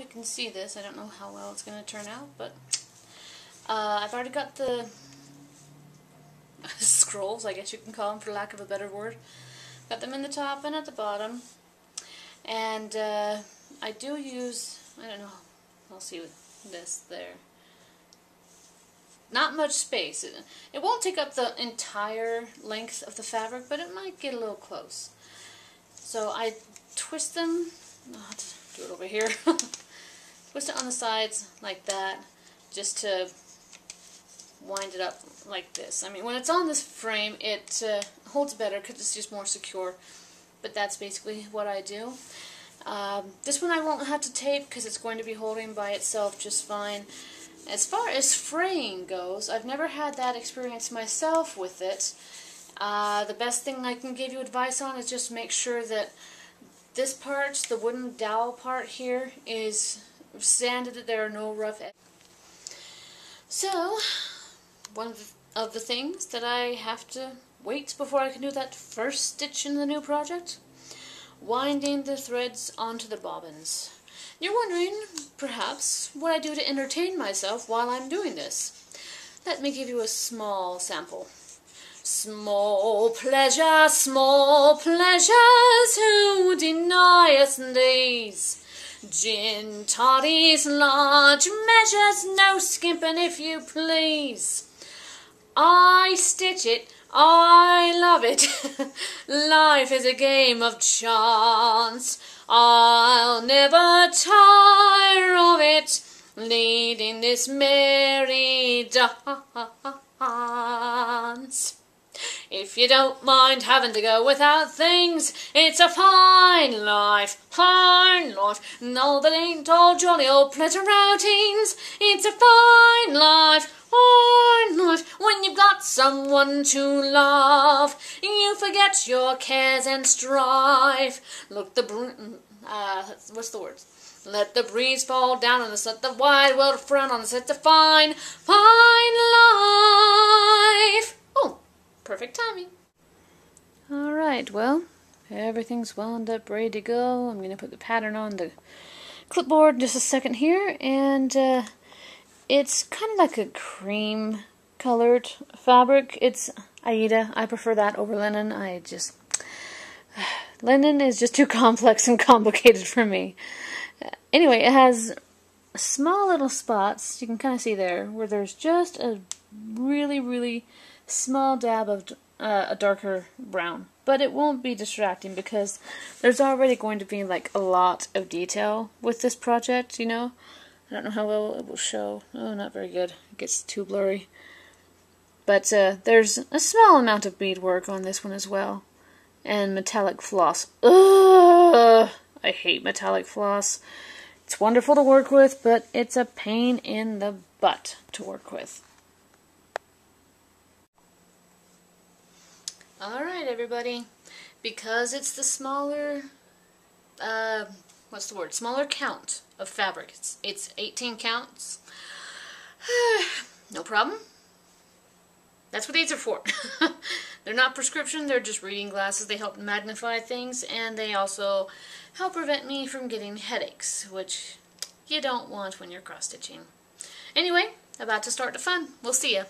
you can see this. I don't know how well it's going to turn out, but I've already got the scrolls, I guess you can call them for lack of a better word. Got them in the top and at the bottom. And I do use, I don't know, I'll see with this there. Not much space. It won't take up the entire length of the fabric, but it might get a little close. So I twist them, I'll have to do it over here, twist it on the sides like that, just to wind it up like this. I mean, when it's on this frame, it holds better because it's just more secure, but that's basically what I do. This one I won't have to tape because it's going to be holding by itself just fine. As far as fraying goes, I've never had that experience myself with it. The best thing I can give you advice on is just make sure that this part, the wooden dowel part here, is sanded, that there are no rough edges. So, one of the things that I have to wait before I can do that first stitch in the new project, winding the threads onto the bobbins. You're wondering, perhaps, what I do to entertain myself while I'm doing this. Let me give you a small sample. Small pleasures who deny us these. Gin toddies, large measures, no skimping if you please. I stitch it, I love it. Life is a game of chance. I'll never tire of it, leading this merry dance. If you don't mind having to go without things, it's a fine life, fine life. No, that ain't all jolly old pleasure outings. It's a fine life, fine life. When you've got someone to love, you forget your cares and strife. Look, what's the words? Let the breeze fall down on us, let the wide world frown on us. It's a fine, fine life. Oh, perfect timing. Alright, well, everything's wound up, ready to go. I'm going to put the pattern on the clipboard in just a second here, and it's kind of like a cream colored fabric. It's Aida. I prefer that over linen. Linen is just too complex and complicated for me. Anyway, it has small little spots, you can kind of see there, where there's just a really, really small dab of a darker brown. But it won't be distracting because there's already going to be like a lot of detail with this project, you know. I don't know how well it will show. Oh, not very good. It gets too blurry. But there's a small amount of beadwork on this one as well. And metallic floss. Ugh! I hate metallic floss. It's wonderful to work with, but it's a pain in the butt to work with. Alright, everybody. Because it's the smaller, smaller count of fabric. It's 18 counts. No problem. That's what these are for. They're not prescription, they're just reading glasses. They help magnify things, and they also help prevent me from getting headaches, which you don't want when you're cross-stitching. Anyway, about to start the fun. We'll see ya.